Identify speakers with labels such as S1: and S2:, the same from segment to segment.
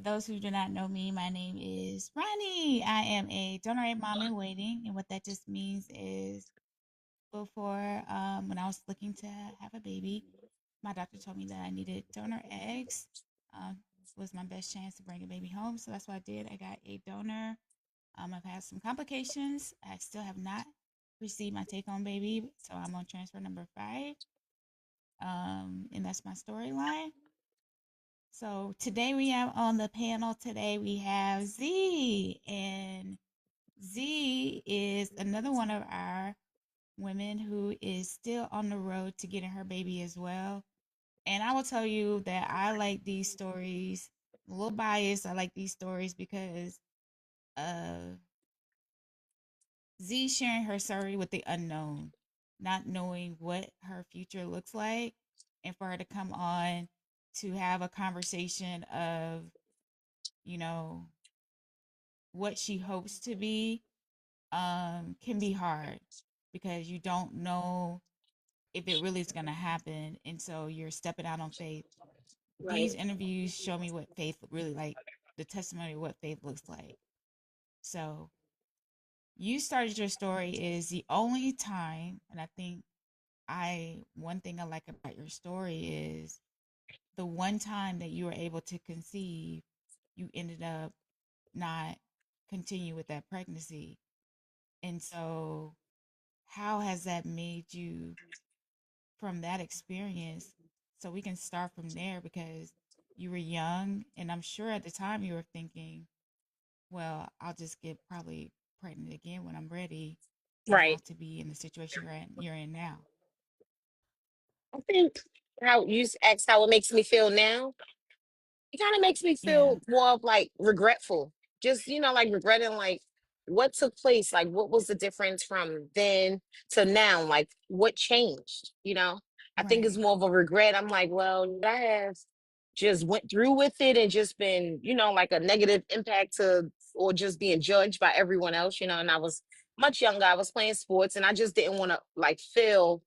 S1: those who do not know me, my name is Ronnie. I am a donor egg mom in waiting, and what that just means is before, when I was looking to have a baby, my doctor told me that I needed donor eggs. Was my best chance to bring a baby home, so that's what I did. I got a donor. I've had some complications. I still have not received my take-home baby, so I'm on transfer number 5. And that's my storyline. So today we have on the panel today we have Z, and Z is another one of our women who is still on the road to getting her baby as well. And I will tell you that I like these stories. I'm a little biased. I like these stories because of Z sharing her story with the unknown, not knowing what her future looks like, and for her to come on to have a conversation of, you know, what she hopes to be, can be hard because you don't know if it really is going to happen. And so you're stepping out on faith.
S2: Right.
S1: These interviews show me what faith really like, the testimony of what faith looks like. So you started your story is the only time, and I think one thing I like about your story is the one time that you were able to conceive, you ended up not continue with that pregnancy. And so how has that made you from that experience, so we can start from there because you were young and I'm sure at the time you were thinking, well, I'll just get probably pregnant again when I'm ready and
S2: Right.
S1: not to be in the situation you're in now.
S2: I think how you asked how it makes me feel now, it kind of makes me
S1: Yeah,
S2: feel more of like regretful. Just, like regretting like what took place, like what was the difference from then to now? Like what changed, I think it's
S1: right,
S2: more of a regret. I'm like, well, would I have just went through with it and just been, like a negative impact to or just being judged by everyone else, and I was much younger. I was playing sports and I just didn't want to like feel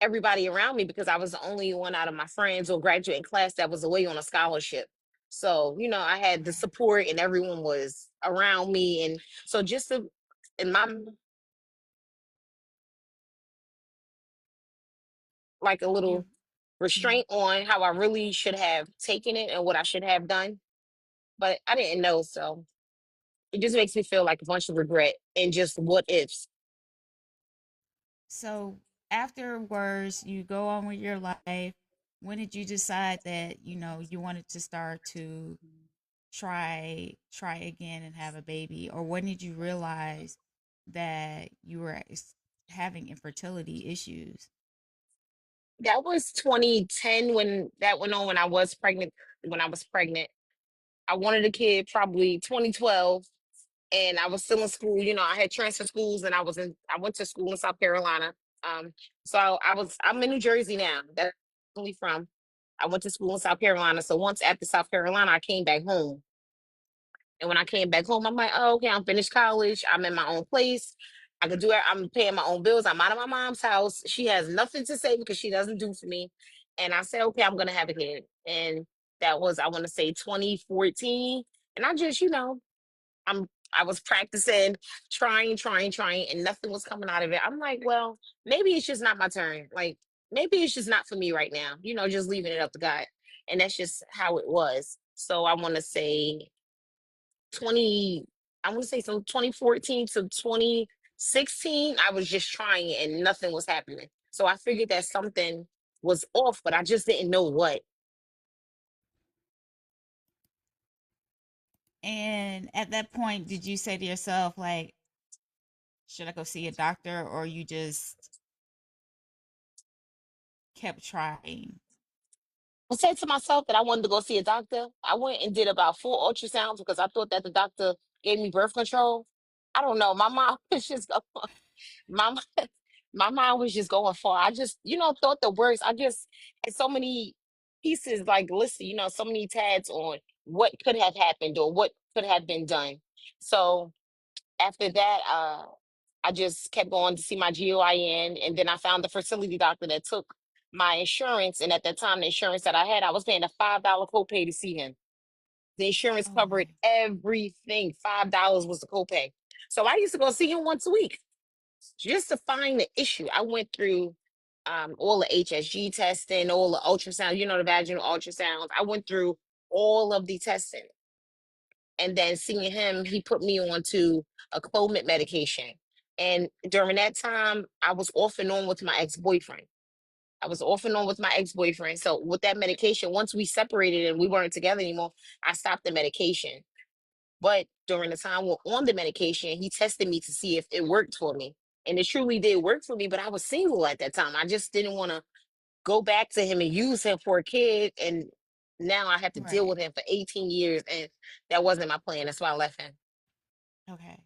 S2: everybody around me because I was the only one out of my friends or graduating class that was away on a scholarship. So, I had the
S1: right.
S2: support and everyone was around me. And so just to, in my, like a
S1: You
S2: little
S1: yeah.
S2: restraint on how I really should have taken it and what I should have done. But I didn't know. So it just makes me feel like a bunch of regret and just what ifs.
S1: So afterwards, you go on with your life. When did you decide that, you wanted to start to try again and have a baby, or when did you realize that you were having infertility issues?
S2: That was 2010 when that went on when I was pregnant. When I was pregnant, I wanted a kid probably 2012 and I was still in school. I had transfer schools and I went to school in South Carolina. So I'm in New Jersey now. That's only from. I went to school in South Carolina. So once after South Carolina, I came back home. And when I came back home, I'm like, oh, okay, I'm finished college. I'm in my own place. I could do it. I'm paying my own bills. I'm out of my mom's house. She has nothing to say because she doesn't do for me. And I said, okay, I'm gonna have a kid. And that was, I want to say 2014. And I just, I'm I was practicing, trying, and nothing was coming out of it. I'm like, well, maybe it's just not my turn. Like, maybe it's just not for me right now. Just leaving it up to God. And that's just how it was. So I want to say 20, I want to say so 2014 to 2016, I was just trying and nothing was happening. So I figured that something was off, but I just didn't know what.
S1: And at that point, did you say to yourself, like, should I go see a doctor, or you just kept trying?
S2: I said to myself that I wanted to go see a doctor. I went and did about 4 ultrasounds because I thought that the doctor gave me birth control. I don't know. My mom was just going, my mi- my mind was just going far. I just, thought the worst. I just had so many pieces like listed, so many tabs on what could have happened or what could have been done. So after that, I just kept going to see my GYN, and then I found the fertility doctor that took my insurance. And at that time, the insurance that I had, I was paying a $5 copay to see him. The insurance
S1: Oh,
S2: covered
S1: nice.
S2: everything. $5 was the copay. So I used to go see him once a week just to find the issue. I went through all the HSG testing, all the ultrasound, the vaginal ultrasounds. I went through all of the testing. And then seeing him, he put me on to a Clomid medication. And during that time, I was off and on with my ex-boyfriend. I was off and on with my ex-boyfriend. So with that medication, once we separated and we weren't together anymore, I stopped the medication. But during the time we're on the medication, he tested me to see if it worked for me. And it truly did work for me, but I was single at that time. I just didn't want to go back to him and use him for a kid. And now I have to deal
S1: Right.
S2: with him for 18 years. And that wasn't my plan. That's why I left him.
S1: Okay.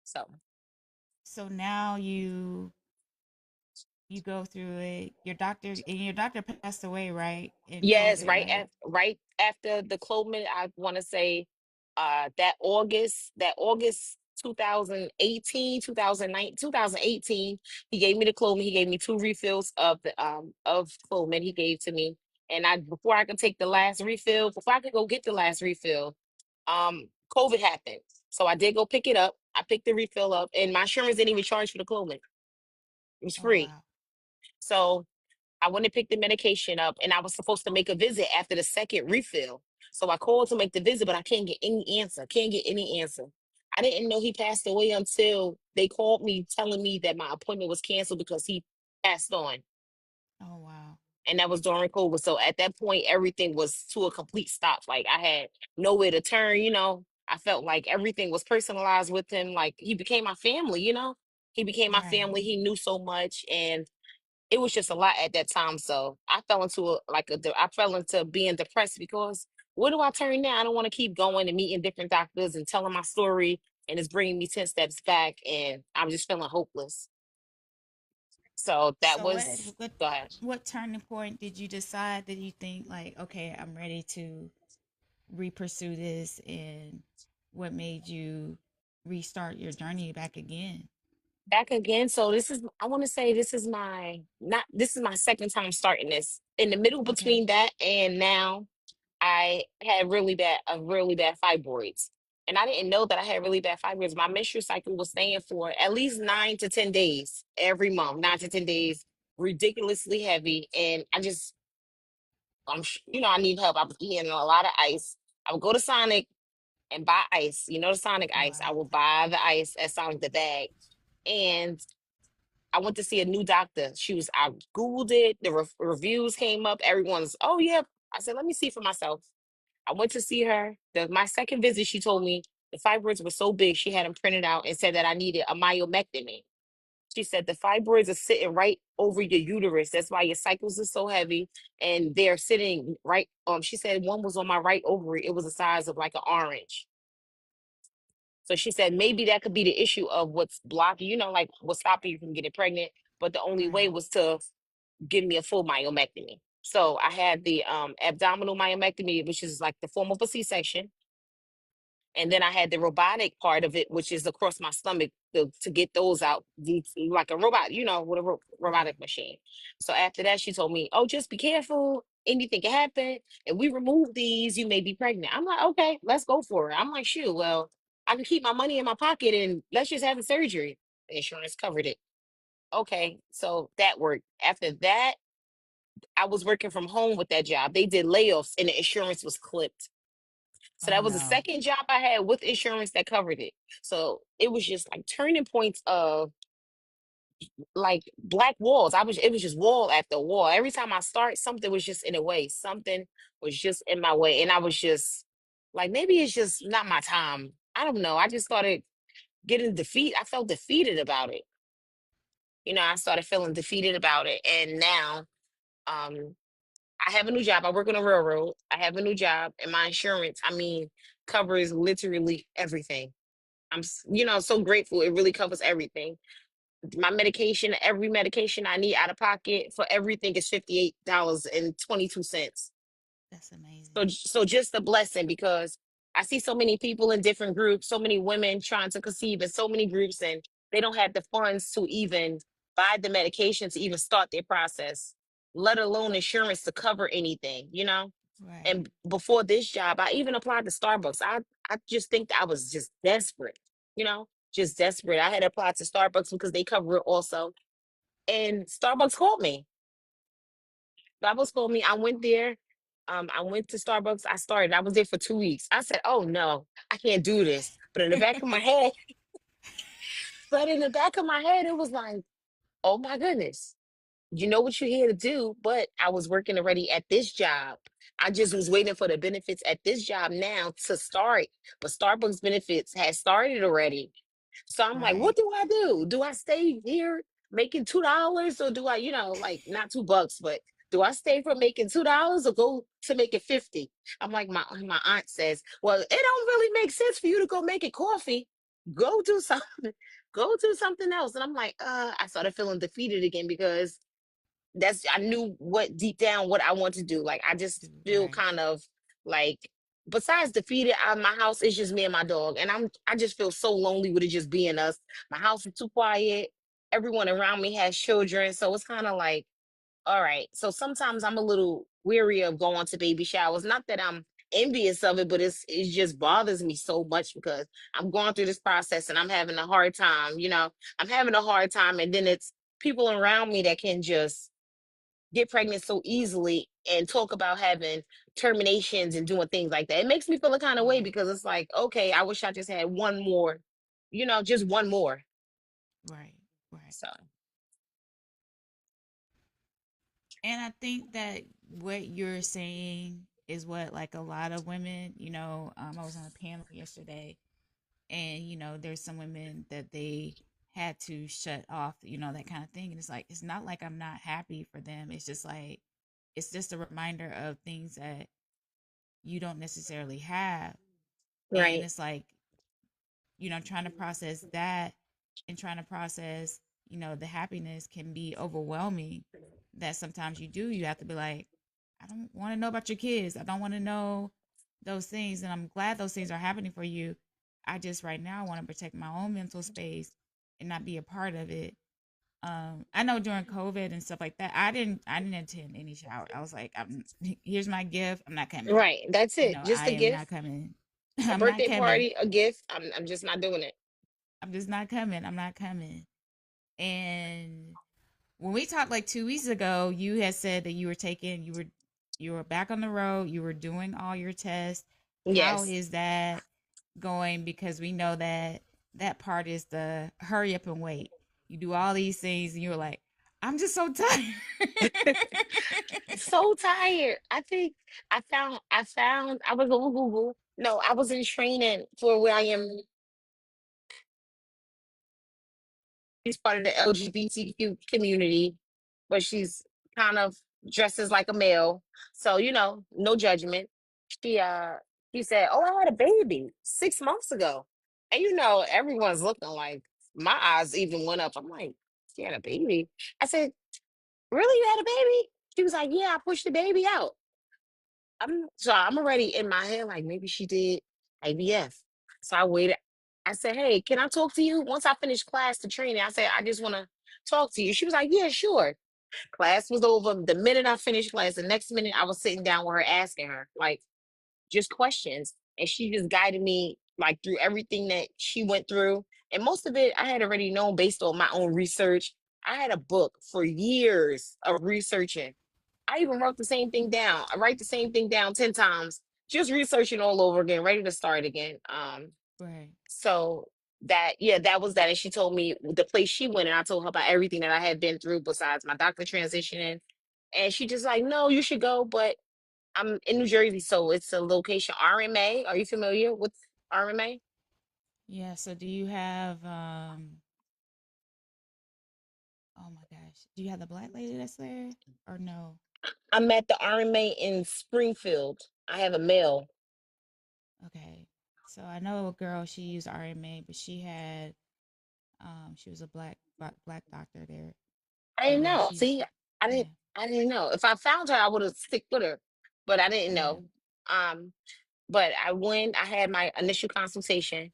S2: So
S1: So now you go through it. Your doctor passed away, right? In
S2: yes,
S1: COVID, right?
S2: right after the Clomid, I want to say that August 2018, 2009, 2018, he gave me the Clomid. He gave me two refills of Clomid he gave to me. And I before I could take the last refill, before I could go get the last refill, COVID happened. So I did go pick it up. I picked the refill up and my insurance didn't even charge for the Clomid. It was
S1: Oh,
S2: free.
S1: wow.
S2: So I went to pick the medication up and I was supposed to make a visit after the second refill. So I called to make the visit, but I can't get any answer. Can't get any answer. I didn't know he passed away until they called me telling me that my appointment was canceled because he passed on.
S1: Oh, wow.
S2: And that was during COVID. So at that point, everything was to a complete stop. Like I had nowhere to turn. I felt like everything was personalized with him. Like he became my family. He became my
S1: Right.
S2: family. He knew so much. And it was just a lot at that time. So I fell into I fell into being depressed because where do I turn now? I don't want to keep going and meeting different doctors and telling my story, and it's bringing me 10 steps back, and I'm just feeling hopeless. So that
S1: So what
S2: was,
S1: what
S2: go ahead.
S1: what turning point did you decide that you think like, okay, I'm ready to re-pursue this, and what made you restart your journey back again?
S2: Back again. So I want to say this is my, not, this is my second time starting this. In the middle
S1: Okay.
S2: between that and now, I had really bad fibroids. And I didn't know that I had really bad fibroids. My menstrual cycle was staying for at least 9 to 10 days every month, 9 to 10 days, ridiculously heavy. And I need help. I was eating a lot of ice. I would go to Sonic and buy ice. You know, the Sonic ice. I
S1: Wow.
S2: would buy the ice at Sonic the bag. And I went to see a new doctor. I Googled it. The reviews came up. Everyone's, oh, yeah. I said, let me see for myself. I went to see her. My second visit, she told me the fibroids were so big, she had them printed out and said that I needed a myomectomy. She said the fibroids are sitting right over your uterus. That's why your cycles are so heavy, and they're sitting right. She said one was on my right ovary. It was the size of like an orange. So she said maybe that could be the issue of what's blocking, like what's stopping you from getting pregnant. But the only way
S1: Right.
S2: was to give me a full myomectomy. So I had the abdominal myomectomy, which is like the form of a C-section. And then I had the robotic part of it, which is across my stomach to get those out, like a robot, with a
S1: Right.
S2: robotic machine. So after that, she told me, oh, just be careful. Anything can happen. And we remove these, you may be pregnant. I'm like, okay, let's go for it. I'm like, shoot, well, I can keep my money in my pocket and let's just have the surgery. The insurance covered it. Okay, so that worked. After that, I was working from home with that job. They did layoffs and the insurance was clipped. So
S1: Oh,
S2: that was the
S1: no.
S2: second job I had with insurance that covered it. So it was just like turning points of like black walls. It was just wall after wall. Every time I start, something was just in the way. Something was just in my way. And I was just like, maybe it's just not my time. I don't know. I just started getting defeat. I felt defeated about it. I started feeling defeated about it. And now um I have a new job. I work on a railroad. I have a new job and my insurance, covers literally everything. So grateful. It really covers everything. My medication, every medication I need out of pocket for everything is $58.22.
S1: That's
S2: So,
S1: amazing.
S2: so just a blessing because I see so many people in different groups, so many women trying to conceive in so many groups, and they don't have the funds to even buy the medication to even start their process, let alone insurance to cover anything.
S1: Right.
S2: And before this job, I even applied to Starbucks. I just think that I was just desperate, you know, just desperate. I had applied to Starbucks because they cover it also. And Starbucks called me. Starbucks called me. I went there. I went to Starbucks. I started. I was there for 2 weeks. I said, "Oh no, I can't do this." But in the back of my head, it was like, "Oh my goodness, you know what you're here to do." But I was working already at this job. I just was waiting for the benefits at this job now to start. But Starbucks benefits had started already. So I'm like, what
S1: Right.
S2: do I do? Do I stay here making $2 or do I, like not $2, but do I stay for making $2 or go to making 50? I'm like, my aunt says, well, it don't really make sense for you to go making coffee. Go do something, go do something else. And I'm like, I started feeling defeated again because I knew what deep down what I want to do. Like I just feel
S1: Right.
S2: kind of like besides defeated out of my house, it's just me and my dog. And I just feel so lonely with it just being us. My house is too quiet. Everyone around me has children. So it's kind of like, all right. So sometimes I'm a little weary of going to baby showers. Not that I'm envious of it, but it just bothers me so much because I'm going through this process and I'm having a hard time, I'm having a hard time. And then it's people around me that can just get pregnant so easily and talk about having terminations and doing things like that. It makes me feel a kind of way
S1: Right.
S2: because it's like, okay, I wish I just had one more, just one more.
S1: Right. Right.
S2: So,
S1: And I think that what you're saying is what like a lot of women, I was on a panel yesterday, and there's some women that they had to shut off, that kind of thing. And it's like it's not like I'm not happy for them. It's just like it's just a reminder of things that you don't necessarily have. And
S2: right,
S1: it's like, trying to process that and trying to process, the happiness can be overwhelming. That sometimes you have to be like, I don't want to know about your kids. I don't want to know those things. And I'm glad those things are happening for you. I just right now want to protect my own mental space and not be a part of it. I know during COVID and stuff like that, I didn't attend any shower. I was like, here's my gift. I'm not coming.
S2: right. That's it. Just
S1: I
S2: a
S1: am not
S2: gift,
S1: coming.
S2: a
S1: I'm not
S2: birthday
S1: coming.
S2: party, a gift. I'm just not doing it.
S1: I'm just not coming. I'm not coming. And when we talked like 2 weeks ago, you had said that you were back on the road. You were doing all your tests. How
S2: Yes.
S1: is that going? Because we know that that part is the hurry up and wait. You do all these things, and you're like, I'm just so tired.
S2: So tired. I think I was on Google. No, I was in training for where I am. She's part of the LGBTQ community, but she's kind of dresses like a male. So, no judgment. She uh she said, "Oh, I had a baby 6 months ago." And everyone's looking like my eyes even went up. I'm like, she had a baby. I said, really, you had a baby? She was like, yeah, I pushed the baby out. I'm already in my head, like maybe she did IVF. So I waited. I said, hey, can I talk to you? Once I finished class to training, I said, I just want to talk to you. She was like, yeah, sure. Class was over. The minute I finished class, the next minute I was sitting down with her asking her, like, just questions. And she just guided me like through everything that she went through. And most of it I had already known based on my own research. I had a book for years of researching. I even wrote the same thing down. I write the same thing down 10 times, just researching all over again, ready to start again.
S1: Right.
S2: So yeah, that was that. And she told me the place she went, and I told her about everything that I had been through besides my doctor transitioning. And she just like, no, you should go. But I'm in New Jersey, so it's a location. RMA. Are you familiar with RMA?
S1: Yeah. So do you have oh my gosh. Do you have the black lady that's there? Or no?
S2: I'm at the RMA in Springfield. I have a male.
S1: Okay. So I know a girl, she used RMA, but she was a black doctor there.
S2: I didn't
S1: And
S2: know.
S1: she's
S2: See, I didn't
S1: yeah,
S2: I didn't know. If I found her, I would have stick with her. But I didn't
S1: yeah.
S2: know. Um, but I went, I had my initial consultation.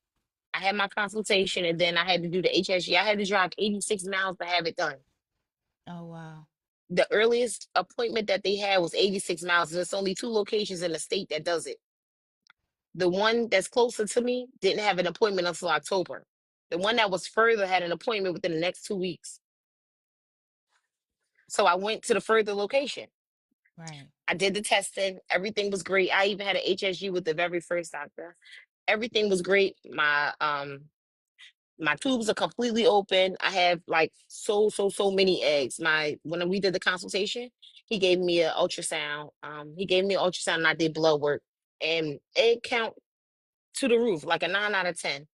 S2: I had my consultation and then I had to do the HSG. I had to drive 86 miles to have it done.
S1: Oh wow.
S2: The earliest appointment that they had was 86 miles. There's only two locations in the state that does it. The one that's closer to me didn't have an appointment until October. The one that was further had an appointment within the next 2 weeks. So I went to the further location.
S1: Right.
S2: I did the testing. Everything was great. I even had an HSG with the very first doctor. Everything was great. My tubes are completely open. I have like so many eggs. My when we did the consultation, he gave me an ultrasound. He gave me an ultrasound and I did blood work. And egg count to the roof, like a 9 out of 10.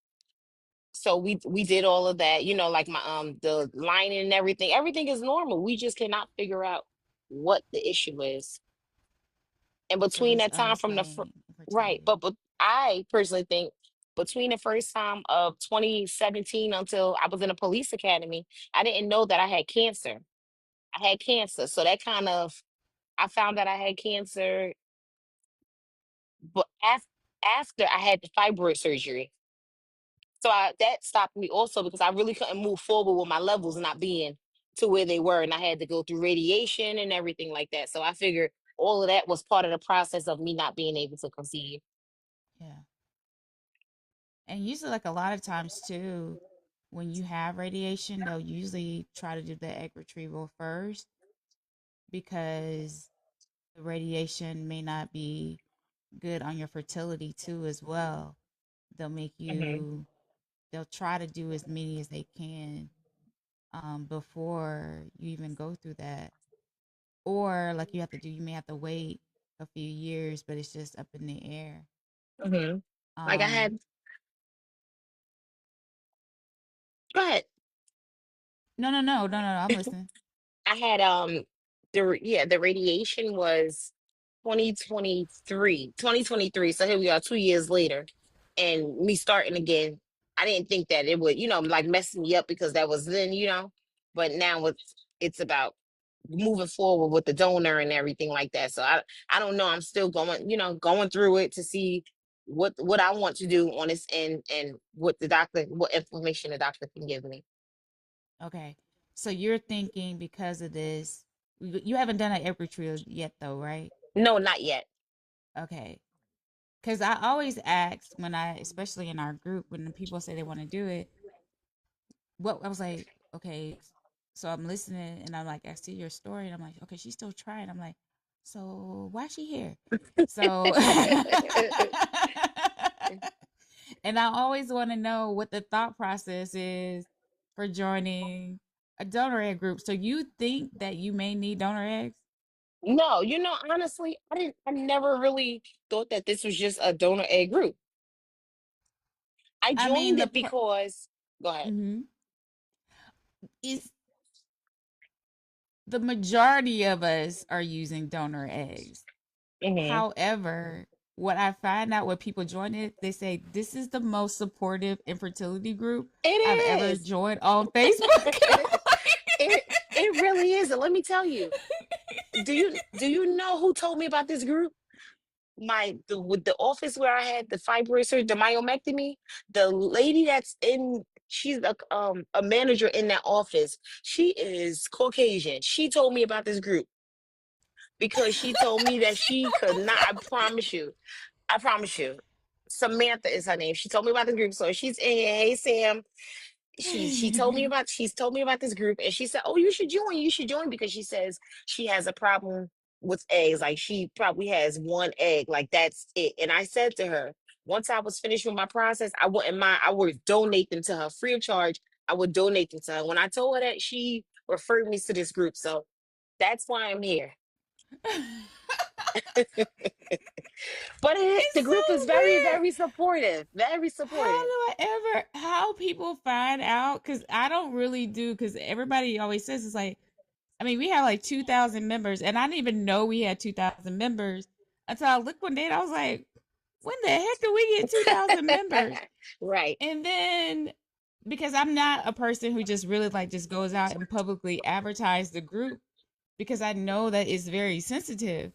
S2: So we did all of that, like my the lining and everything. Everything is normal. We just cannot figure out what the issue is. And
S1: So
S2: between
S1: it's
S2: that time from
S1: unexplained
S2: right,
S1: infertility.
S2: but I personally think between the first time of 2017 until I was in a police academy, I didn't know that I had cancer. I had cancer. So that kind of I found that I had cancer, but after I had the fibroid surgery. So that stopped me also because I really couldn't move forward with my levels not being to where they were. And I had to go through radiation and everything like that. So I figured all of that was part of the process of me not being able to conceive.
S1: Yeah. And usually, like a lot of times too, when you have radiation, they'll usually try to do the egg retrieval first because the radiation may not be good on your fertility too as well. They'll make
S2: Hmm.
S1: you they'll try to do as many as they can before you even go through that. Or like you may have to wait a few years, but it's just up in the air.
S2: Hmm. Like I
S1: Um
S2: had, go ahead.
S1: no, I'm listening.
S2: I had the radiation was 2023. So here we are 2 years later. And me starting again, I didn't think that it would, like mess me up because that was then. But now it's about moving forward with the donor and everything like that. So I don't know. I'm still going through it to see what I want to do on this end and what information the doctor can give me.
S1: Okay. So you're thinking because of this, you haven't done an egg retrieval yet though, right?
S2: No, not yet.
S1: Okay. Because I always ask when especially in our group, when the people say they want to do it, what I was like, okay, so I'm listening and I'm like, I see your story and I'm like, okay, she's still trying. I'm like, so why is she here? So, and I always want to know what the thought process is for joining a donor egg group. So you think that you may need donor eggs?
S2: No, honestly, I never really thought that this was just a donor egg group. I
S1: I mean,
S2: joined it because, go ahead.
S1: mhm. It's the majority of us are using donor eggs.
S2: Hmm.
S1: However, what I find out when people join it, they say this is the most supportive infertility group I've
S2: It
S1: ever
S2: is.
S1: joined on Facebook. And I'm
S2: It
S1: like,
S2: it really is. And let me tell you, do you know who told me about this group? With the office where I had the fibroid surgery, the myomectomy, the lady that's in she's a manager in that office. She is Caucasian. She told me about this group because she told me that
S1: she
S2: she could not. I promise you. I promise you. Samantha is her name. She told me about the group. So she's in here. Hey Sam. She's told me about this group and she said, "Oh, you should join because she says she has a problem with eggs. Like she probably has one egg. Like that's it." And I said to her, once I was finished with my process, I wouldn't mind. I would donate them to her free of charge. I would donate them to her. When I told her that, she referred me to this group. So that's why I'm here. But the
S1: It's
S2: group is
S1: so
S2: very,
S1: weird.
S2: very supportive. Very supportive.
S1: How people find out? Because I don't really do, because everybody always says it's like, I mean, we have like 2,000 members, and I didn't even know we had 2,000 members until I looked one day and I was like, when the heck did we get 2,000 members?
S2: Right.
S1: And then because I'm not a person who just really like just goes out and publicly advertise the group because I know that it's very sensitive.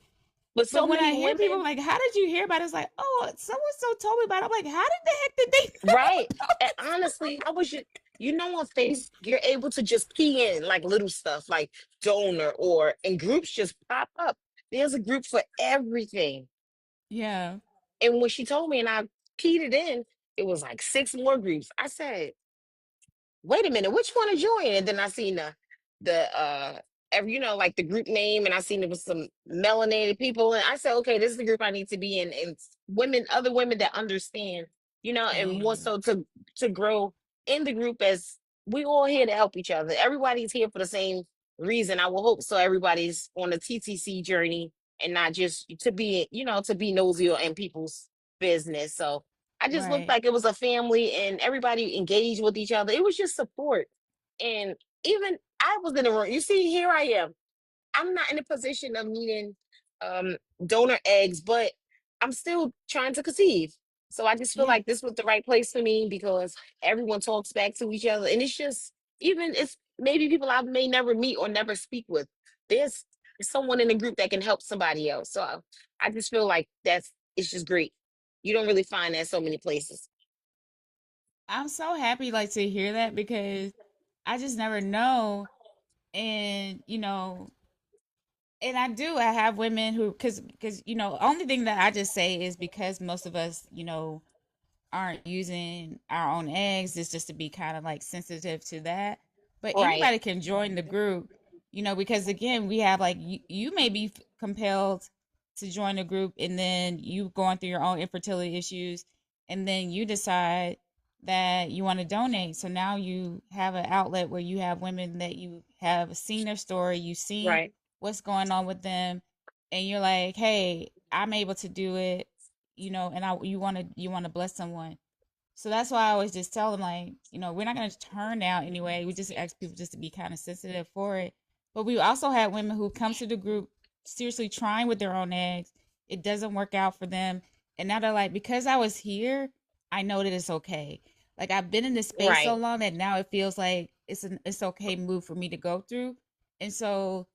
S2: But
S1: But
S2: so
S1: when I
S2: many
S1: hear people
S2: women,
S1: like, how did you hear about it? It's like, oh, someone so told me about it. I'm like, how did the heck did they know
S2: right. And
S1: about this?
S2: honestly, I was just You know, on face, you're able to just key in like little stuff like donor or and groups just pop up. There's a group for everything.
S1: Yeah.
S2: And when she told me and I keyed it in, it was like six more groups. I said, wait a minute, which one to join? And then I seen the every like the group name, and I seen there was some melanated people, and I said, okay, this is the group I need to be in, and women, other women that understand, and more
S1: Hey.
S2: so to grow in the group, as we all here to help each other. Everybody's here for the same reason. I will hope so. Everybody's on a TTC journey and not just to be, to be nosy or in people's business. So I just looked
S1: Right.
S2: like it was a family and everybody engaged with each other. It was just support. And even I was in the room. You see, here I am. I'm not in a position of needing um, donor eggs, but I'm still trying to conceive. So I just feel
S1: Yeah.
S2: like this was the right place for me because everyone talks back to each other. And it's just, even it's maybe people I may never meet or never speak with. There's someone in the group that can help somebody else. So I just feel like it's just great. You don't really find that so many places.
S1: I'm so happy like to hear that because I just never know. And and I do. I have women who, because only thing that I just say is because most of us, aren't using our own eggs. It's just to be kind of like sensitive to that. But
S2: Right,
S1: anybody can join the group, because again, we have like you may be compelled to join the group, and then you going through your own infertility issues, and then you decide that you want to donate. So now you have an outlet where you have women that you have seen their story, you've seen
S2: right.
S1: what's going on with them, and you're like, hey, I'm able to do it, and you want to bless someone. So that's why I always just tell them, like, we're not going to turn down anyway. We just ask people just to be kind of sensitive for it. But we also had women who come to the group seriously trying with their own eggs. It doesn't work out for them, and now they're like, because I was here, I know that it's okay. Like I've been in this space so
S2: Right.
S1: long that now it feels like it's okay move for me to go through. And so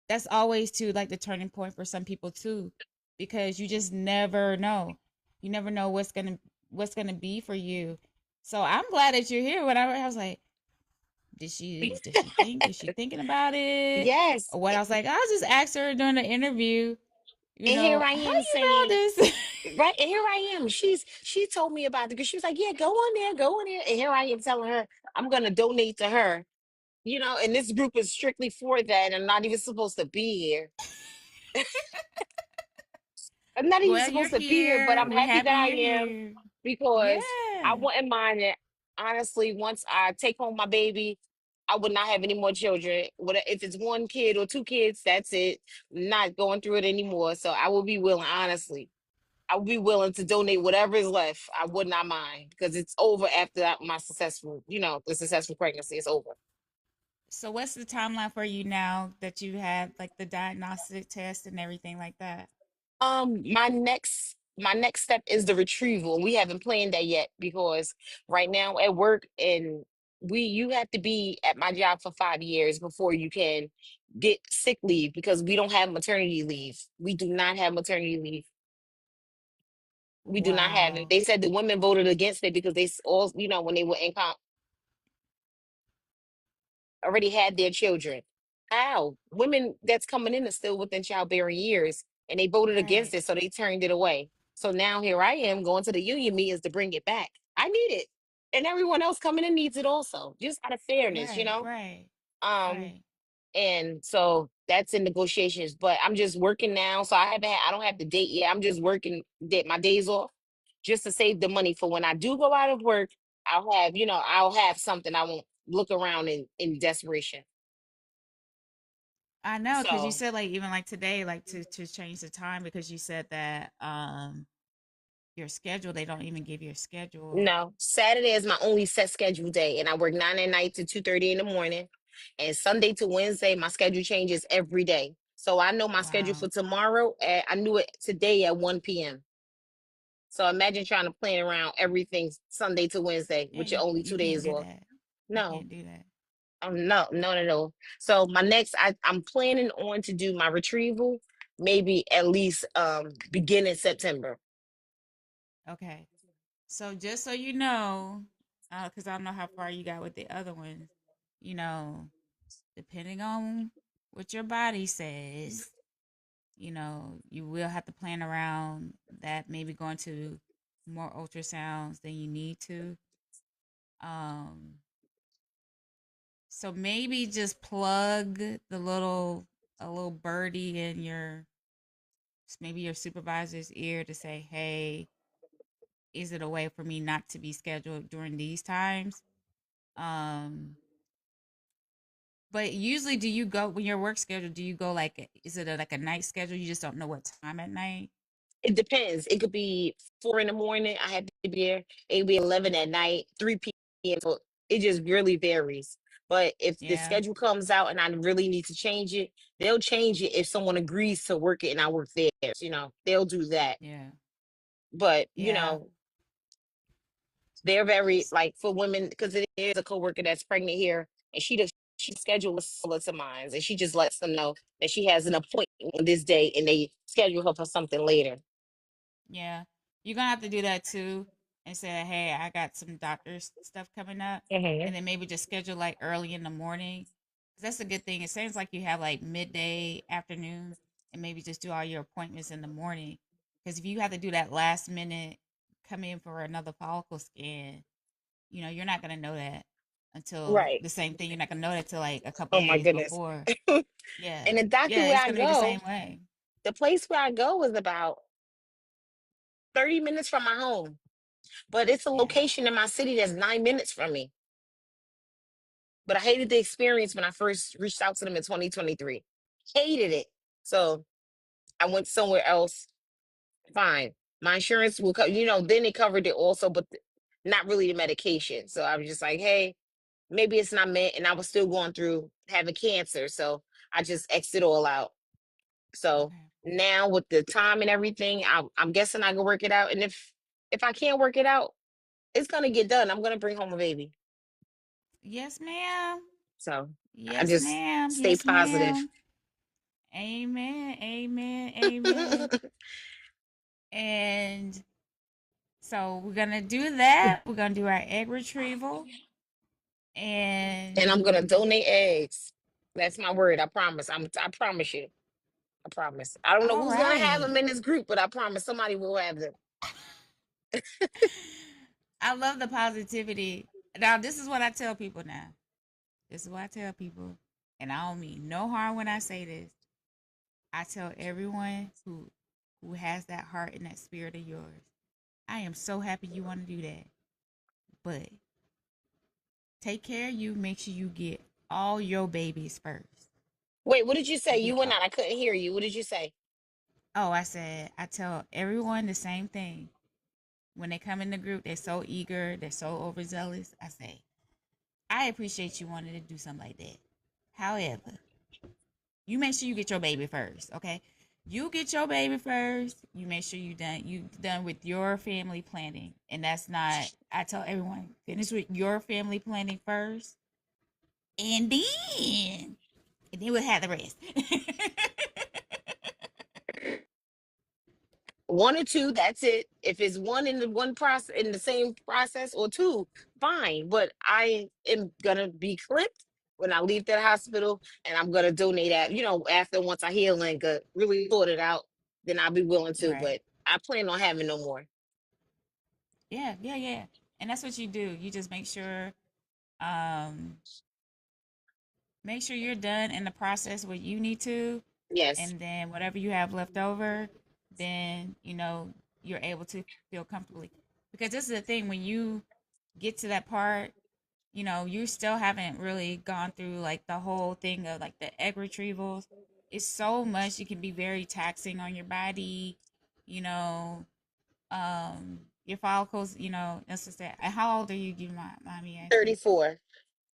S1: that's always too like the turning point for some people too, because you just never know. You never know what's gonna be for you. So I'm glad that you're here. Whatever, I was like, is she thinking about it
S2: Yes.
S1: or what? I was like, I'll just ask her during the interview.
S2: And here I
S1: How
S2: am
S1: you know
S2: saying,
S1: this?
S2: right, and here I am. She told me about it because she was like, yeah, go on there, go on there. And here I am telling her I'm gonna donate to her. And this group is strictly for that. I'm not even supposed to be here. I'm not even
S1: Well, you're
S2: supposed to be here, but
S1: here.
S2: I'm
S1: We're
S2: happy that
S1: happy
S2: I
S1: you're
S2: am
S1: here.
S2: because I
S1: Yeah.
S2: wouldn't mind it. Honestly, once I take home my baby, I would not have any more children. If it's one kid or two kids, that's it. Not going through it anymore. So I will be willing, honestly. I would be willing to donate whatever is left. I would not mind because it's over after my successful, the successful pregnancy is over.
S1: So what's the timeline for you now that you had like the diagnostic test and everything like that?
S2: My next step is the retrieval. We haven't planned that yet because right now at work, and you have to be at my job for 5 years before you can get sick leave because we don't have maternity leave. We do not have maternity leave. We do not have it.
S1: Wow.
S2: They said the women voted against it because all, when they were in already had their children. How? Women that's coming in are still within childbearing years, and they voted against
S1: Right.
S2: it, so they turned it away. So now here I am going to the union meetings to bring it back. I need it, and everyone else coming in needs it also, just out of fairness,
S1: Right. Right.
S2: Um,
S1: Right.
S2: and so that's in negotiations. But I'm just working now, so I don't have the date yet. I'm just working my days off just to save the money for when I do go out of work. I'll have something. I won't look around in desperation.
S1: I know, because you
S2: So
S1: said like even like today, like to change the time because you said that your schedule, they don't even give you a schedule.
S2: no, Saturday is my only set schedule day, and I work 9 at night to 2:30 in the morning. And Sunday to Wednesday, my schedule changes every day. So I know my schedule
S1: Wow.
S2: for tomorrow. I knew it today at 1 p.m. So imagine trying to plan around everything Sunday to Wednesday
S1: Yeah,
S2: with your
S1: you
S2: only
S1: you
S2: two
S1: can't
S2: days
S1: do
S2: off.
S1: that. You
S2: No,
S1: can't do that.
S2: no, no, no, no. So I'm planning on to do my retrieval maybe at least beginning September.
S1: Okay. So just so you know, Because I don't know how far you got with the other ones. You know, depending on what your body says, you will have to plan around that, maybe going to more ultrasounds than you need to. Um, so maybe just plug a little birdie in maybe your supervisor's ear to say, hey, is it a way for me not to be scheduled during these times? Um, but usually, do you go when your work schedule? Do you go like, is it like a night schedule? You just don't know what time at night?
S2: It depends. It could be 4 in the morning. I had to be there. It could be 11 at night, 3 p.m. So it just really varies. But if the
S1: Yeah,
S2: schedule comes out and I really need to change it, they'll change it if someone agrees to work it and I work there. They'll do that.
S1: yeah,
S2: But
S1: yeah.
S2: they're very
S1: S-
S2: like for women because it is a coworker that's pregnant here, and she schedules similar to mine, and she just lets them know that she has an appointment on this day, and they schedule her for something later.
S1: Yeah, you're gonna have to do that too, and say, "Hey, I got some doctor's stuff coming up,"
S2: Hmm.
S1: and then maybe just schedule like early in the morning. 'Cause that's a good thing. It seems like you have like midday, afternoon, and maybe just do all your appointments in the morning. Because if you have to do that last minute, come in for another follicle scan, you're not gonna know that until
S2: Right.
S1: the same thing. You're not gonna know that till like a couple
S2: Oh
S1: of
S2: my
S1: days
S2: goodness.
S1: before. Yeah,
S2: And the doctor
S1: yeah,
S2: where
S1: it's
S2: I
S1: gonna be the
S2: go,
S1: same way.
S2: the place where I go is about 30 minutes from my home, but it's a
S1: Yeah.
S2: location in my city that's 9 minutes from me. But I hated the experience when I first reached out to them in 2023. Hated it. So I went somewhere else. Fine. My insurance will cover, then it covered it also, but not really the medication. So I was just like, hey, maybe it's not meant. And I was still going through having cancer. So I just exited all out. So
S1: Okay.
S2: now with the time and everything, I'm guessing I can work it out. And if I can't work it out, it's gonna get done. I'm gonna bring home a baby.
S1: Yes, ma'am.
S2: So I
S1: Yes,
S2: just
S1: ma'am.
S2: stay
S1: Yes,
S2: positive.
S1: ma'am. Amen. Amen. Amen. And so we're gonna do that. We're gonna do our egg retrieval.
S2: And
S1: And
S2: I'm gonna donate eggs. That's my word. I promise. I promise you. I promise. I don't know
S1: all
S2: who's gonna have
S1: right.
S2: them in this group, but I promise somebody will have them.
S1: I love the positivity. Now, this is what I tell people now. This is what I tell people. And I don't mean no harm when I say this. I tell everyone who has that heart and that spirit of yours, I am so happy you want to do that. But take care of you. Make sure you get all your babies first.
S2: Wait, what did you say? You
S1: Get
S2: went out. I couldn't hear you. What did you say?
S1: oh, I said I tell everyone the same thing. When they come in the group, they're so eager, they're so overzealous. I say, I appreciate you wanting to do something like that. However, you make sure you get your baby first, okay? You get your baby first. You make sure you done with your family planning. And that's not I tell everyone, finish with your family planning first. And then we'll have the rest.
S2: One or two, that's it. If it's one in the one process in the same process or two, fine. But I am gonna be clipped when I leave that hospital, and I'm gonna donate that. After once I heal and really sort it out, then I'll be willing to.
S1: Right.
S2: But I plan on having no more.
S1: Yeah, yeah, yeah. And that's what you do. You just um make sure you're done in the process what you need to,
S2: Yes,
S1: and then whatever you have left over, then you're able to feel comfortably. Because this is the thing, when you get to that part, you still haven't really gone through like the whole thing of like the egg retrievals. It's so much, it can be very taxing on your body, you know your follicles, let's just say, how old are you, you mind me asking?
S2: 34.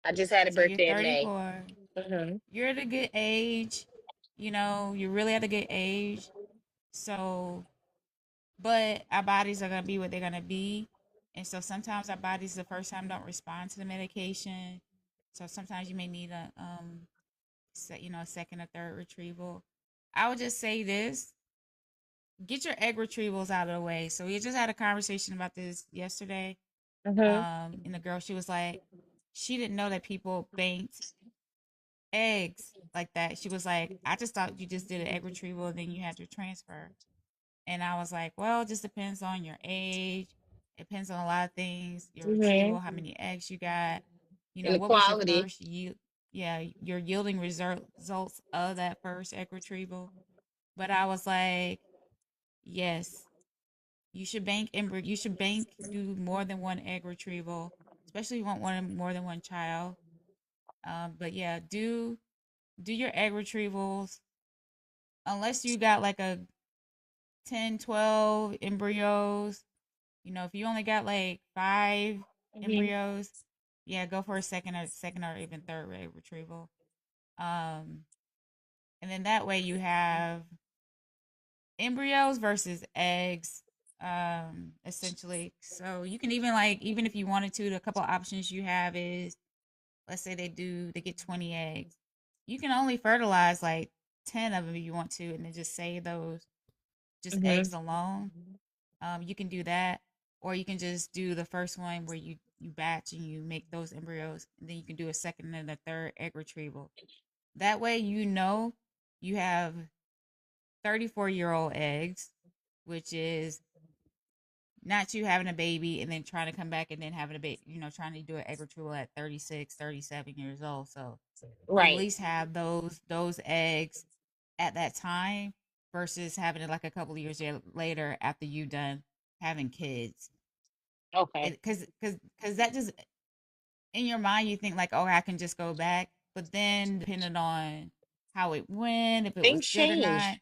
S2: I just had a
S1: So you're
S2: birthday in May.
S1: 34.
S2: Hmm.
S1: You're at a good age. You're really at a good age. So, but our bodies are going to be what they're going to be. And so sometimes our bodies the first time don't respond to the medication. So sometimes you may need a second or third retrieval. I would just say this: get your egg retrievals out of the way. So we just had a conversation about this yesterday.
S2: Mm-hmm.
S1: And the girl, she was like, she didn't know that people banked eggs like that. She was like, I just thought you just did an egg retrieval and then you had to transfer. And I was like, well, it just depends on your age. It depends on a lot of things. Your
S2: Mm-hmm.
S1: retrieval, how many eggs you got. You know, what was your
S2: Inequality.
S1: first yield? Yeah, your yielding results of that first egg retrieval. But I was like, yes, you should bank embryo. You should bank do more than one egg retrieval, especially if you want one more than one child. But yeah, do your egg retrievals unless you got like a 10, 12 embryos. You know, if you only got like five
S2: Mm-hmm.
S1: embryos, yeah, go for a second or even third egg retrieval. Um, and then that way you have embryos versus eggs, essentially. So you can even like even if you wanted to, the couple options you have is let's say they get 20 eggs. You can only fertilize like 10 of them if you want to, and then just save those just
S2: Mm-hmm.
S1: eggs alone. You can do that, or you can just do the first one where you batch and you make those embryos, and then you can do a second and a third egg retrieval. That way, you know you have 34-year-old eggs, which is not you having a baby and then trying to come back and then having a baby, you know, trying to do an egg retrieval at 36, 37 years old. So you at
S2: Right.
S1: least have those eggs at that time versus having it like a couple of years later after you done having kids.
S2: Okay.
S1: Because that just in your mind you think like, oh, I can just go back, but then depending on how it went, if it was
S2: Things
S1: good or not,
S2: change.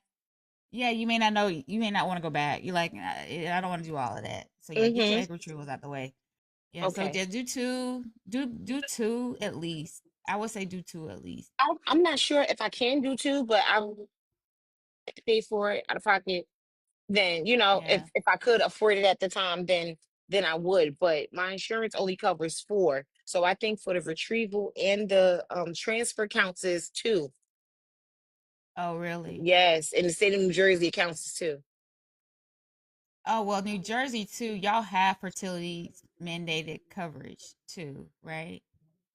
S1: yeah, you may not know, you may not want to go back. You're like, I don't want to do all of that. So yeah, get your
S2: Mm-hmm.
S1: egg retrievals out the way. Yeah, so
S2: Okay.
S1: just do two, do two at least. I would say do two at least.
S2: I'm not sure if I can do two, but I will pay for it out of pocket. Then, if
S1: Yeah.
S2: I could afford it at the time, then I would. But my insurance only covers four. So I think for the retrieval and the transfer counts as two.
S1: Oh, really?
S2: Yes. In the state of New Jersey, it counts as two.
S1: Oh, well, New Jersey too. Y'all have fertility mandated coverage too, right?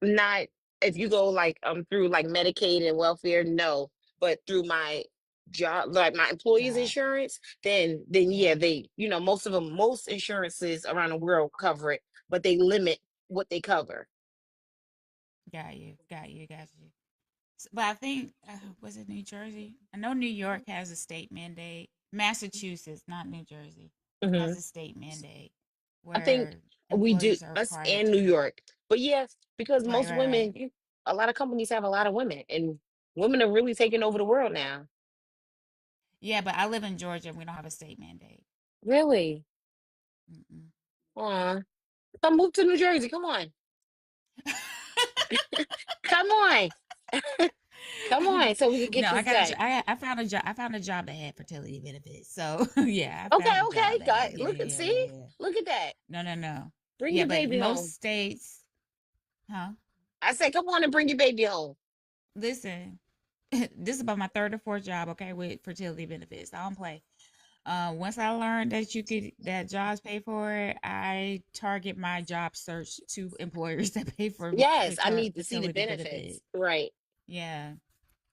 S2: Not if you go like through like Medicaid and welfare, no. But through my job, like my employees
S1: Job.
S2: insurance, then yeah,
S1: Yeah.
S2: they, most insurances around the world cover it, but they limit what they cover.
S1: Got you. Got you. Got you. But I think was it New Jersey? I know New York has a state mandate. Massachusetts, not New Jersey, has
S2: Hmm.
S1: a state mandate
S2: I think
S1: where
S2: we do
S1: employers are
S2: us
S1: required
S2: and New
S1: to.
S2: York. But yes, because
S1: Right,
S2: most
S1: right, right.
S2: women, a lot of companies have a lot of women, and women are really taking over the world now.
S1: Yeah, but I live in Georgia and we don't have a state mandate.
S2: Really?
S1: Mm-mm.
S2: Aw. Come move to New Jersey. Come on. Come on. Come on, so we can get
S1: No, I
S2: this
S1: got a
S2: done.
S1: I found a job. I found a job that had fertility benefits. So yeah, I
S2: Okay,
S1: found a job
S2: okay.
S1: that
S2: Got
S1: had
S2: look at see?
S1: yeah.
S2: Look at that.
S1: No, no, no.
S2: Bring
S1: Yeah,
S2: your
S1: but
S2: baby
S1: most
S2: home.
S1: states, huh?
S2: I said, come on and bring your baby home.
S1: Listen, this is about my third or fourth job, okay, with fertility benefits. I don't play. Once I learned that you could that jobs pay for it, I target my job search to employers that pay for
S2: Yes, I need to see the
S1: fertility
S2: benefits.
S1: benefits.
S2: Right.
S1: Yeah,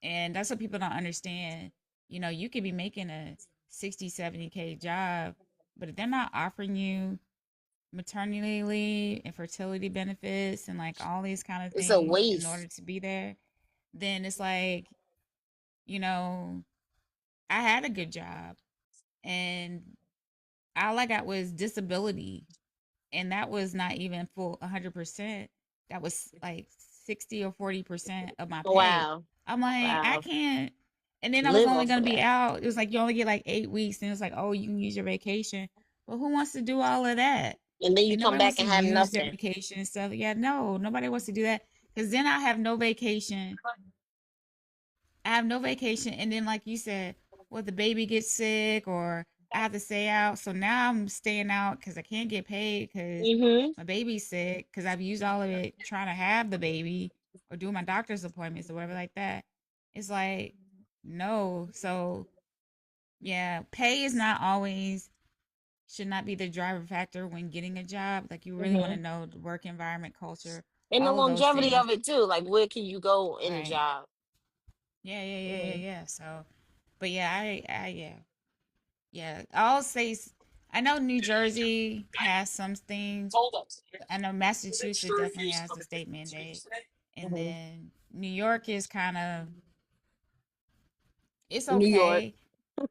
S1: and that's what people don't understand. You know, you could be making a 60, 70K job, but if they're not offering you maternity leave and fertility benefits and like all these kind of
S2: It's a
S1: things in order
S2: waste.
S1: to be there, then it's like, you know, I had a good job and all I got was disability, and that was not even full 100%. That was like 60 or 40% of my pay.
S2: Wow.
S1: I'm like, I
S2: Wow.
S1: can't. And then I was
S2: Live
S1: only
S2: off
S1: gonna
S2: of
S1: be
S2: that.
S1: out. It was like you only get like 8 weeks, and it's like, oh, you can use your vacation. But who wants to do all of that?
S2: And then you
S1: Like
S2: come
S1: nobody wants
S2: back
S1: to
S2: and have
S1: use their
S2: nothing.
S1: vacation and stuff. Yeah, no, nobody wants to do that because then I have no vacation. I have no vacation, and then like you said, well, the baby gets sick, or I have to stay out. So now I'm staying out because I can't get paid because
S2: Mm-hmm.
S1: my baby's sick because I've used all of it trying to have the baby or do my doctor's appointments or whatever like that. It's like no. So yeah, pay is not always. should not be the driver factor when getting a job. Like you really want to
S2: Hmm.
S1: know the work environment, culture,
S2: And the
S1: all of those
S2: longevity
S1: things.
S2: of it too. Like, where can you go in a
S1: Right.
S2: job?
S1: Yeah, yeah, yeah, yeah,
S2: Hmm.
S1: yeah. So, but yeah, yeah, yeah. I'll say, I know New Jersey has some things. I know Massachusetts definitely has the state mandate, and
S2: Hmm.
S1: then New York is kind of, it's
S2: New York.
S1: okay.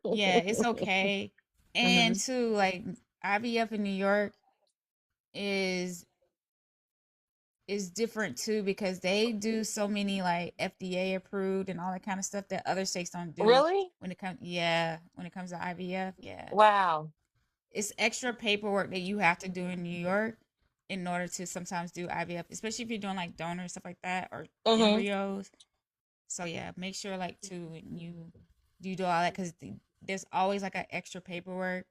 S1: Yeah, it's okay. And
S2: Hmm.
S1: too, like IVF in New York is is different too because they do so many like FDA approved and all that kind of stuff that other states don't do
S2: Really?
S1: when it comes, yeah, when it comes to IVF. Yeah.
S2: Wow.
S1: It's extra paperwork that you have to do in New York in order to sometimes do IVF, especially if you're doing like donor stuff like that or
S2: Hmm.
S1: embryos. So yeah, make sure like too when you do all that because there's always like an extra paperwork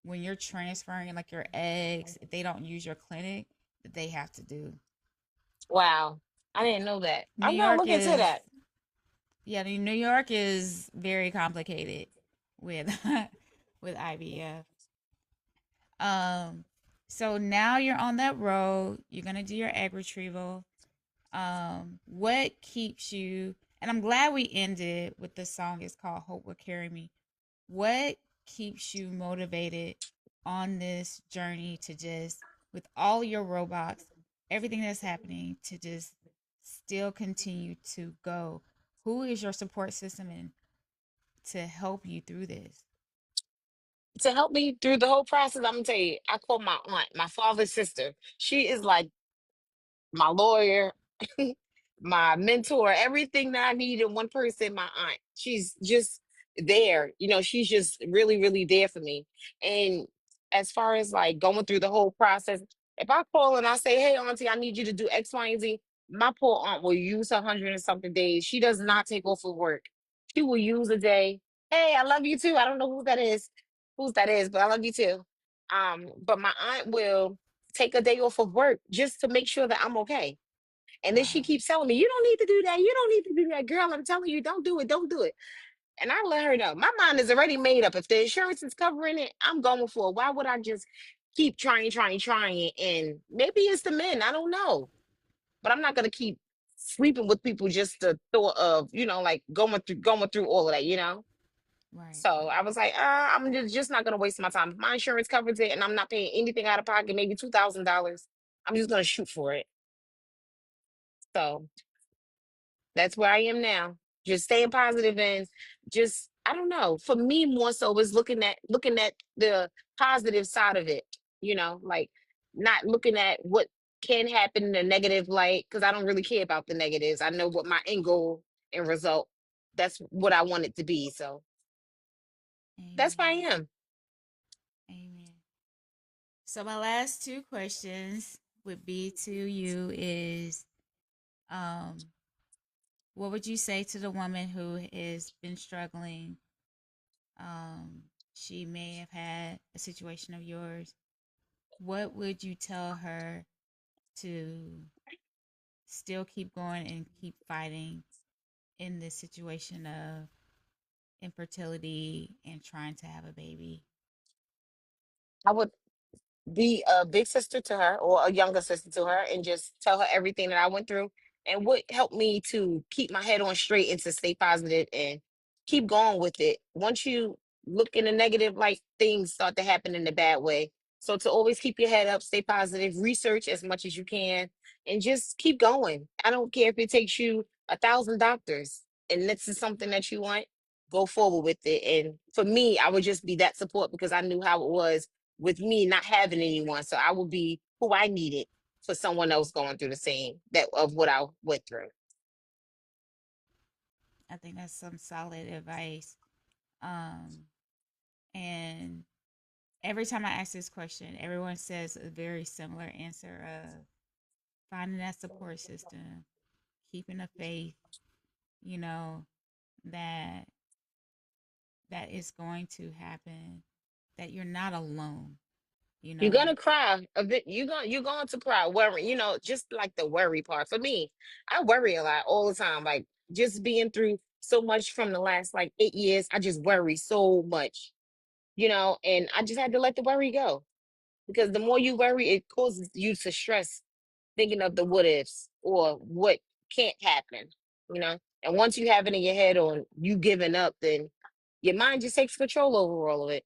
S1: when you're transferring like your eggs. If they don't use your clinic, that they have to do.
S2: Wow. I didn't know that.
S1: New
S2: I'm gonna
S1: York
S2: look into
S1: is
S2: that.
S1: Yeah, New York is very complicated with with IVF. Um, so now you're on that road. You're gonna do your egg retrieval. What keeps you? And I'm glad we ended with the song. It's called "Hope Will Carry Me." What keeps you motivated on this journey to just, with all your robots, everything that's happening, to just still continue to go? Who is your support system and to help you through this?
S2: To help me through the whole process, I'm gonna tell you, I call my aunt, my father's sister. She is like my lawyer, my mentor, everything that I need in one person, my aunt. She's just there. She's just really, really there for me. And as far as like going through the whole process, if I call and I say, "Hey, auntie, I need you to do X, Y, and Z," my poor aunt will use her 100 and something days. She does not take off of work. She will use a day. "Hey, I love you too." I don't know whose that is, but I love you too. But my aunt will take a day off of work just to make sure that I'm okay. And then she
S1: Wow.
S2: keeps telling me, "You don't need to do that. You don't need to do that, girl. I'm telling you, don't do it. Don't do it." And I let her know my mind is already made up. If the insurance is covering it, I'm going for it. Why would I just keep trying, trying, trying? And maybe it's the men. I don't know. But I'm not gonna keep sleeping with people just the thought of, like going through all of that.
S1: Right,
S2: So I
S1: right.
S2: was like, I'm just not gonna waste my time. If my insurance covers it and I'm not paying anything out of pocket, maybe $2,000. I'm just gonna shoot for it. So that's where I am now. Just staying positive and just I don't know. For me, more so is looking at the positive side of it. Like not looking at what can happen in a negative light because I don't really care about the negatives. I know what my end goal and result. That's what I want it to be. So that's where I
S1: Amen.
S2: am.
S1: Amen. So my last two questions would be to you is um what would you say to the woman who has been struggling? Um she may have had a situation of yours. What would you tell her to still keep going and keep fighting in this situation of infertility and trying to have a baby?
S2: I would be a big sister to her or a younger sister to her and just tell her everything that I went through and what helped me to keep my head on straight and to stay positive and keep going with it. Once you look in the negative, like things start to happen in the bad way. So to always keep your head up, stay positive, research as much as you can, and just keep going. I don't care if it takes you 1,000 doctors and this is something that you want, go forward with it. And for me, I would just be that support because I knew how it was with me not having anyone. So I would be who I needed for someone else going through the same that of what I went through.
S1: I think that's some solid advice. Um and every time I ask this question, everyone says a very similar answer of finding that support system, keeping the faith, you know, that that is going to happen, that you're not alone, you
S2: You're
S1: know.
S2: gonna cry a bit. You're going to cry, worry. Just like the worry part. For me, I worry a lot all the time. Like just being through so much from the last like 8 years, I just worry so much. and I just had to let the worry go, because the more you worry, it causes you to stress thinking of the what ifs or what can't happen. And once you have it in your head on you giving up, then your mind just takes control over all of it.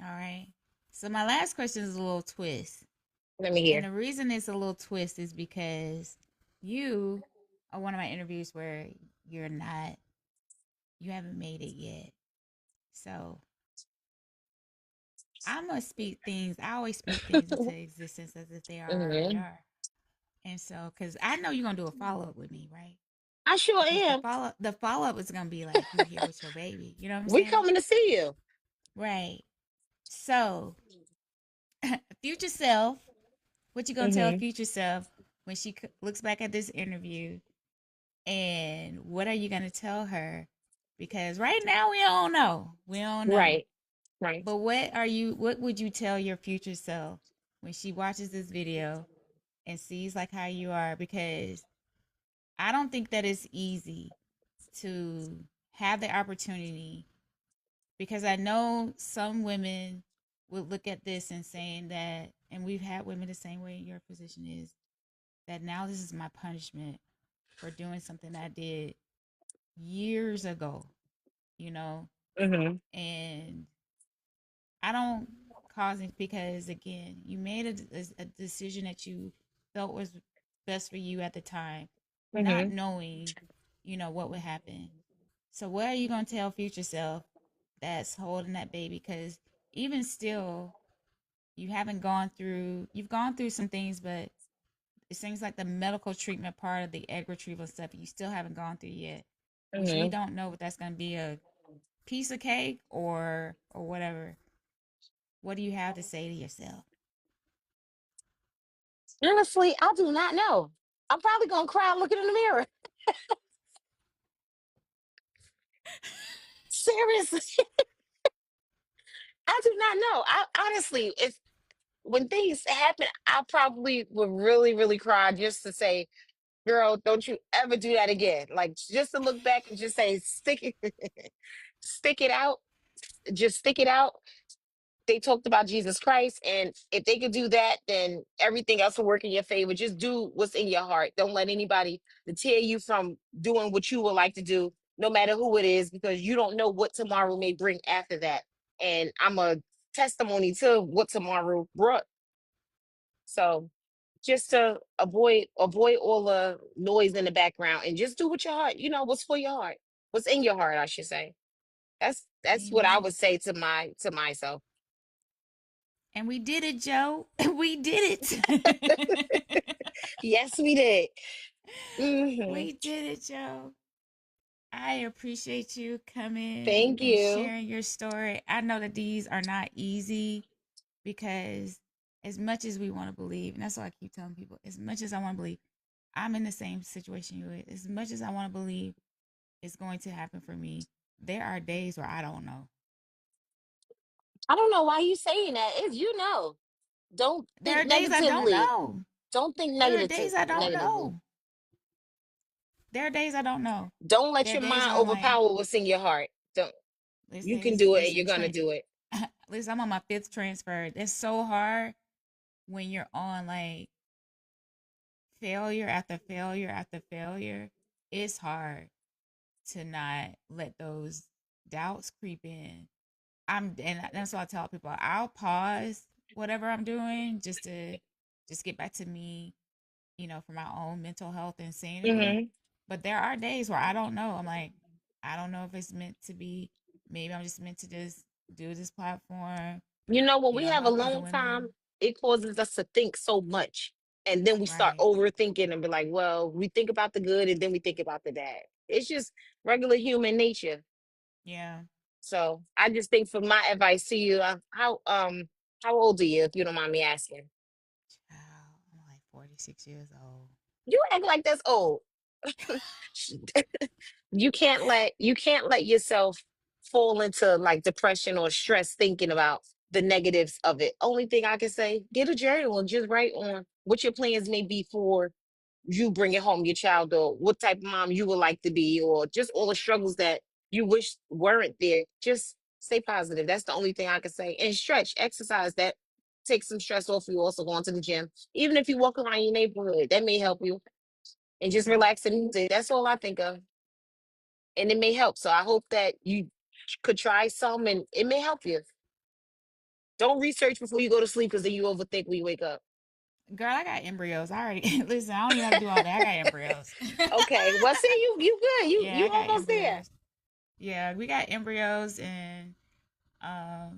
S1: All right. So my last question is a little twist.
S2: Let me
S1: And
S2: hear.
S1: the reason it's a little twist is because you are one of my interviews where you're not, you haven't made it yet. So I'm going to speak things, I always speak things into existence as if they already
S2: Hmm.
S1: are. And so, because I know you're going to do a follow up with me, right?
S2: I sure
S1: Because
S2: am.
S1: the follow up is going to be like you here with your baby. You know what I'm
S2: We
S1: saying?
S2: coming to see you.
S1: Right. So, future self, what you going to tell
S2: Hmm.
S1: future self when she looks back at this interview, and what are you going to tell her? Because right now we don't know. We don't know.
S2: Right. Right.
S1: But what would you tell your future self when she watches this video and sees like how you are? Because I don't think that it's easy to have the opportunity, because I know some women would look at this and saying that, and we've had women the same way your position is, that now this is my punishment for doing something I did years ago, you know,
S2: Hmm.
S1: and I don't cause it, because again, you made a decision that you felt was best for you at the time, not
S2: Hmm.
S1: knowing, what would happen. So what are you going to tell future self that's holding that baby? Because even still, you've gone through some things, but it seems like the medical treatment part of the egg retrieval stuff you still haven't gone through yet, which we
S2: Hmm.
S1: don't know if that's going to be a piece of cake or whatever. What do you have to say to yourself?
S2: Honestly, I do not know. I'm probably gonna cry looking in the mirror. Seriously, I do not know. I honestly, if when things happen, I probably would really, really cry just to say, "Girl, don't you ever do that again." Like just to look back and just say, "Stick it, stick it out, just stick it out." They talked about Jesus Christ, and if they could do that, then everything else will work in your favor. Just do what's in your heart. Don't let anybody deter you from doing what you would like to do, no matter who it is, because you don't know what tomorrow may bring after that. And I'm a testimony to what tomorrow brought. So just to avoid all the noise in the background and just do what your heart, what's for your heart, what's in your heart, I should say. That's what I
S1: Amen.
S2: would say to myself.
S1: And we did it, Joe. We did it.
S2: Yes, we did. Hmm.
S1: We did it, Joe. I appreciate you coming
S2: Thank
S1: and
S2: you.
S1: sharing your story. I know that these are not easy, because as much as we want to believe, and that's what I keep telling people, as much as I want to believe, I'm in the same situation you're in. As much as I want to believe it's going to happen for me, there are days where I don't know.
S2: I don't know why you saying that. If don't
S1: There
S2: think
S1: are days I don't
S2: negatively.
S1: know.
S2: Don't think
S1: There are days I don't
S2: negatively.
S1: know. There are days I don't know.
S2: Don't let
S1: There are
S2: your
S1: days
S2: mind
S1: where I'm like,
S2: overpower what's in your heart. Don't. You
S1: listen,
S2: can do it, and
S1: listen,
S2: you're gonna do it.
S1: listen, I'm on my fifth transfer. It's so hard when you're on like failure after failure after failure. It's hard to not let those doubts creep in. And that's what I tell people. I'll pause whatever I'm doing just get back to me, for my own mental health and sanity.
S2: Hmm.
S1: But there are days where I don't know. I'm like, I don't know if it's meant to be. Maybe I'm just meant to just do this platform.
S2: When we have a
S1: Help other
S2: long time,
S1: women.
S2: it causes us to think so much, and then we start
S1: Right.
S2: overthinking and be like, "Well, we think about the good, and then we think about the bad." It's just regular human nature.
S1: Yeah.
S2: So I just think, for my advice to you, how old are you, if you don't mind me asking?
S1: Child, I'm like 46 years old.
S2: You act like that's old. You can't let yourself fall into like depression or stress thinking about the negatives of it. Only thing I can say, get a journal and just write on what your plans may be for you bringing home your child, or what type of mom you would like to be, or just all the struggles that you wish weren't there, just stay positive. That's the only thing I can say. And stretch, exercise, that takes some stress off you. Also going to the gym, even if you walk around your neighborhood, that may help you. And just relax the music. That's all I think of, and it may help. So I hope that you could try some, and it may help you. Don't research before you go to sleep because then you overthink when you wake up.
S1: Girl, I got embryos. I already listen. I don't even have to do all that. I got embryos.
S2: Okay, well, see, you good. You
S1: Yeah,
S2: you
S1: I got
S2: almost there.
S1: embryos. Yeah, we got embryos, and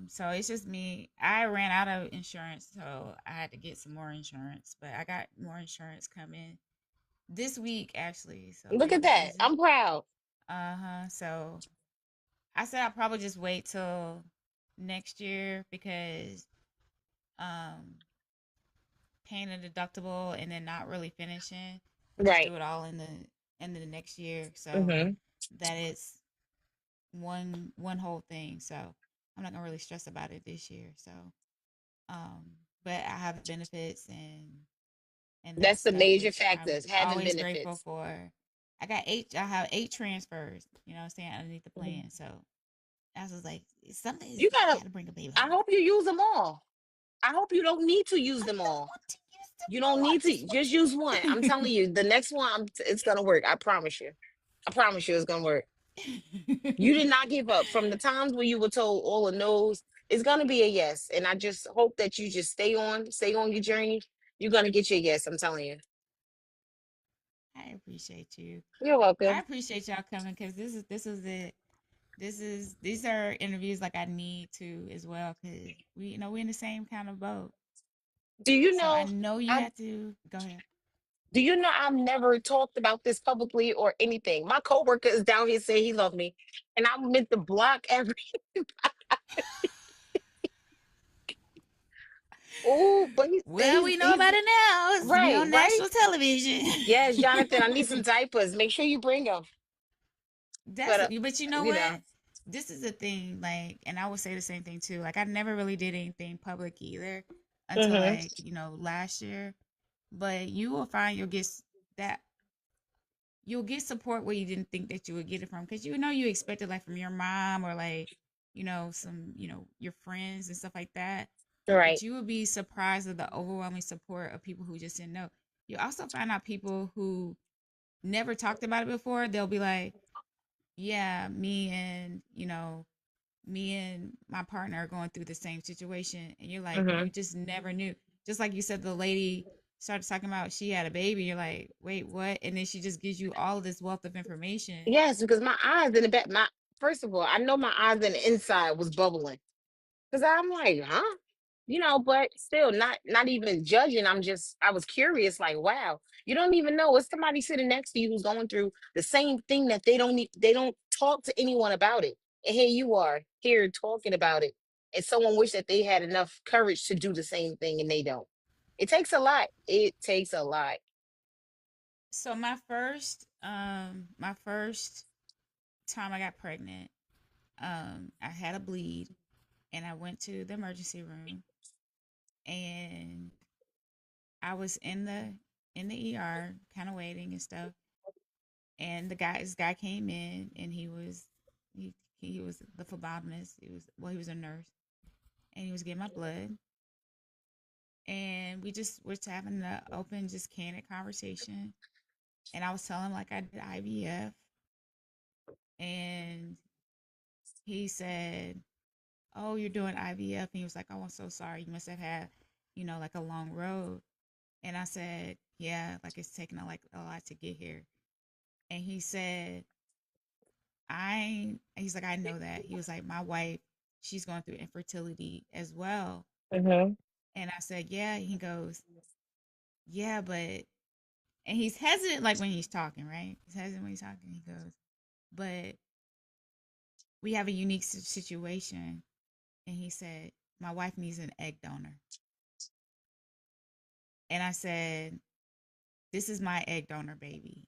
S1: so it's just me. I ran out of insurance, so I had to get some more insurance. But I got more insurance coming this week, actually. So
S2: Look
S1: we
S2: at
S1: was
S2: that.
S1: busy.
S2: I'm proud.
S1: So I said I'll probably just wait till next year because um paying a deductible and then not really finishing, just
S2: Right.
S1: do it all in the next year. So
S2: Hmm.
S1: that is one whole thing. So I'm not gonna really stress about it this year. So um, but I have benefits and that
S2: That's the
S1: stuff,
S2: major
S1: which I'm
S2: factors, having
S1: always grateful
S2: benefits.
S1: for. I have 8 transfers, you know what I'm saying, underneath the plan. So I was like, something's
S2: You gotta,
S1: gotta bring a baby
S2: I
S1: home.
S2: hope you use them all. I hope you don't need to use
S1: I
S2: them
S1: don't
S2: all.
S1: want to use them
S2: You don't
S1: all. I
S2: need
S1: just
S2: to,
S1: want
S2: just use one. I'm telling
S1: to.
S2: you, the next one, it's gonna work. I promise you. I promise you, it's gonna work. You did not give up. From the times where you were told all the no's, it's gonna be a yes. And I just hope that you just stay on your journey. You're gonna get your yes. I'm telling you.
S1: I appreciate you.
S2: You're
S1: I
S2: welcome.
S1: appreciate y'all coming because this is it. These are interviews like I need to as well because we're in the same kind of boat.
S2: Do you
S1: So I
S2: know?
S1: know you
S2: I
S1: have to go ahead.
S2: do you know I've never talked about this publicly or anything. My coworker is down here saying he loved me, and I meant to block every. Oh, but
S1: Well, we know
S2: he's
S1: about it now. We
S2: right,
S1: on
S2: right.
S1: national television.
S2: Yes, Jonathan, I need some diapers. Make sure you bring them.
S1: That's
S2: But
S1: but you know
S2: you
S1: what?
S2: know,
S1: This is the thing, like, and I would say the same thing too. Like, I never really did anything public either until
S2: hmm,
S1: like last year. But you will find that you'll get support where you didn't think that you would get it from because you expected like from your mom or like some your friends and stuff like that,
S2: right.
S1: but you would be surprised at the overwhelming support of people who just didn't know. You also find out people who never talked about it before. They'll be like, yeah, me and my partner are going through the same situation, and you're like,
S2: Hmm.
S1: you just never knew. Just like you said, the lady started talking about she had a baby. You're like, wait, what? And then she just gives you all of this wealth of information.
S2: Yes, because my eyes in the back. My first of all, I know my eyes in the inside was bubbling because I'm like, huh? But still, not even judging. I was curious, like, wow, you don't even know. It's somebody sitting next to you who's going through the same thing that they don't talk to anyone about it. And here you are here talking about it. And someone wish that they had enough courage to do the same thing and they don't. It takes a lot. It takes a lot.
S1: So my first time I got pregnant, I had a bleed, and I went to the emergency room, and I was in the ER, kind of waiting and stuff. And this guy came in, and he was the phlebotomist. He was a nurse, and he was getting my blood, and we just were having an open, just candid conversation. And I was telling him like I did IVF, and he said, "Oh, you're doing IVF," and he was like, "Oh, I'm so sorry. You must have had, like a long road." And I said, "Yeah, like it's taken a lot to get here." And he said, he's like, "I know that." He was like, "My wife, she's going through infertility as well."
S2: Hmm.
S1: And I said, "Yeah." He goes, "Yeah, but," and he's hesitant like when he's talking, right? He's hesitant when he's talking. He goes, "But we have a unique situation." And he said, "My wife needs an egg donor." And I said, "This is my egg donor baby."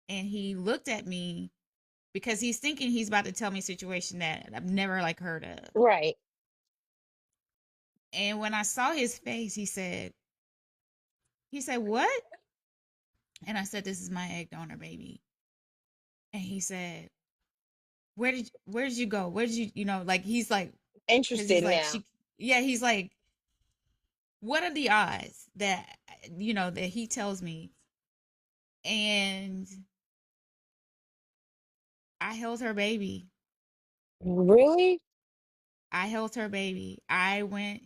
S1: And he looked at me because he's thinking he's about to tell me a situation that I've never like heard of.
S2: Right.
S1: And when I saw his face, he said, "What?" And I said, "This is my egg donor baby." And he said, where did you go? Where did you like he's like, because he's
S2: Interested
S1: like,
S2: now.
S1: she, yeah, he's like, what are the odds that that he tells me, and I held her baby.
S2: Really?
S1: I held her baby. I went.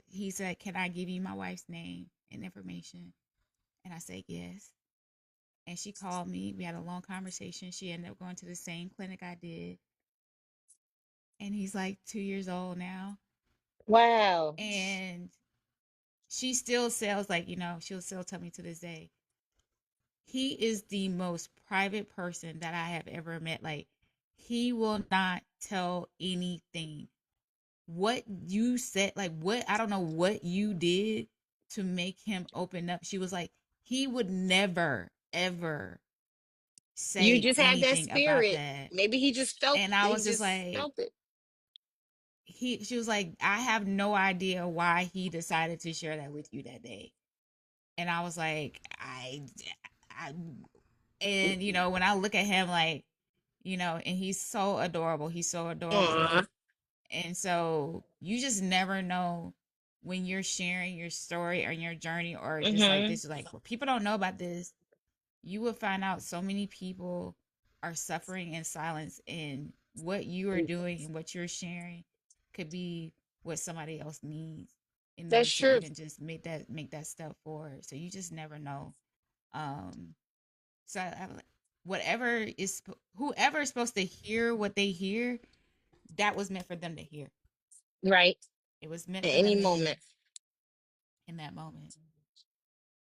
S1: He said, "Can I give you my wife's name and information?" And I said, "Yes." And she called me. We had a long conversation. She ended up going to the same clinic I did. And he's like 2 years old now.
S2: Wow.
S1: And she still sells, like, she'll still tell me to this day, he is the most private person that I have ever met. Like, he will not tell anything. What you said, like, what, I don't know what you did to make him open up. She was like, he would never, ever
S2: You
S1: say
S2: just have that
S1: anything about
S2: spirit.
S1: that.
S2: Maybe he just felt
S1: And I
S2: he
S1: was just
S2: just
S1: like,
S2: felt it.
S1: she was like, I have no idea why he decided to share that with you that day. And I was like, I, and when I look at him, like, and he's so adorable. He's so adorable.
S2: Aw.
S1: And so you just never know when you're sharing your story or your journey, or just like
S2: Mm-hmm.
S1: this, like, well, people don't know about this. You will find out so many people are suffering in silence, and what you are doing and what you're sharing could be what somebody else needs in order
S2: That's
S1: to
S2: true.
S1: even just make that step forward. So you just never know. Um, so whatever is whoever is supposed to hear what they hear, that was meant for them to hear.
S2: Right.
S1: It was meant
S2: At
S1: for
S2: any
S1: them to
S2: moment.
S1: hear in that moment.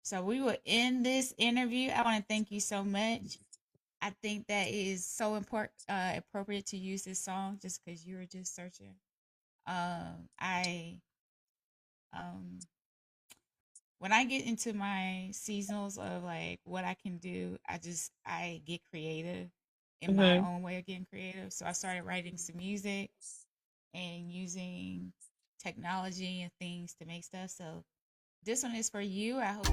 S1: So we will end this interview. I want to thank you so much. I think that is so important, appropriate to use this song just because you were just searching. I um, when I get into my seasonals of like what I can do, I get creative in my
S2: Mm-hmm.
S1: own way of getting creative. So I started writing some music and using technology and things to make stuff. So this one is for you. I hope